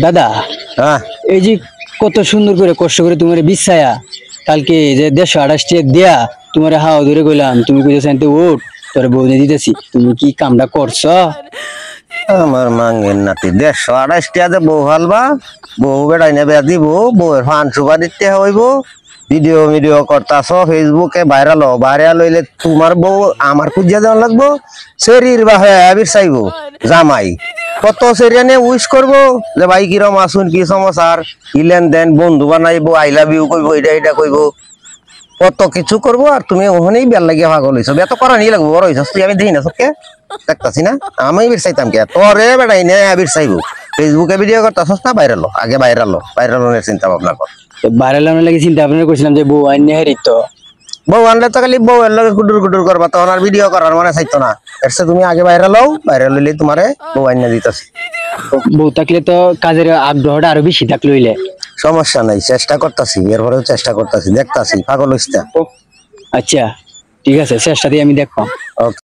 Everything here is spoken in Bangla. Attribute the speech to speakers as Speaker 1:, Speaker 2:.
Speaker 1: দাদা
Speaker 2: হ্যাঁ
Speaker 1: এই যে কত সুন্দর করে কষ্ট করে তোমার বিছায়া কালকে যে 128 টাকা দিয়া তোমার হাওয়া ধরে কইলাম, তুমি কইতেছ এনতে উঠ তোর বউ দিতেছি, তুমি কি কামটা করছো?
Speaker 2: আমার মাঙ্গের নাতি 128 টাকা যে বউ হালবা, বউ বেড়াই না বেয়া দিব, বউয়ের ফান সুবা দিতে হইব। ভিডিও ভিডিও করতাছ ফেসবুকে ভাইরাল হইলে তোমার বউ আমার খুঁজিয়া দেওয়া লাগবো। শরীর বা হয়ে আবির চাইবো জামাই কত সেরিয়ানে উইশ করবো যে ভাই কিরম আসুন, কি সমাচার, ইলেন দেন, বন্ধু বানাইবো, আই লাভ ইউ কইবো, এটা কইবো, কত কিছু করবো। আর তুমি ওখানেই বেল লাগিয়ে ভাগল হইছো। এত করা নিয়ে লাগবো, বড় হইছস তুই, আমি দেখি না চোখে দেখতাছি না। আমি বির চাইতাম কে তোরে বেড়াই নে আবির চাইবো। ফেসবুকে ভিডিও করতাছস না, আগে ভাইরালের চিন্তা ভাবনা কর।
Speaker 1: বাইরে লাগানোর লাগে চিন্তা ভাবনা করছিলাম যে বউ আইন হেরি তো
Speaker 2: বউ আনলে তো খালি বউ এর লগে কুটুর করবা, তখন আর ভিডিও করার মনে চাইতো না। এরছে তুমি আগে ভাইরাল হইলে তোমারে বউ আইনা দিতেছি।
Speaker 1: বউ থাকলে তো কাজের আগ্রহটা আরো বেশি থাকলে হইলে
Speaker 2: সমস্যা নাই, চেষ্টা করতেছি, এরপরেও চেষ্টা করতেছি, দেখতাছি পাগল হইস না।
Speaker 1: আচ্ছা ঠিক আছে, চেষ্টা দিয়ে আমি দেখবো।
Speaker 2: ওকে।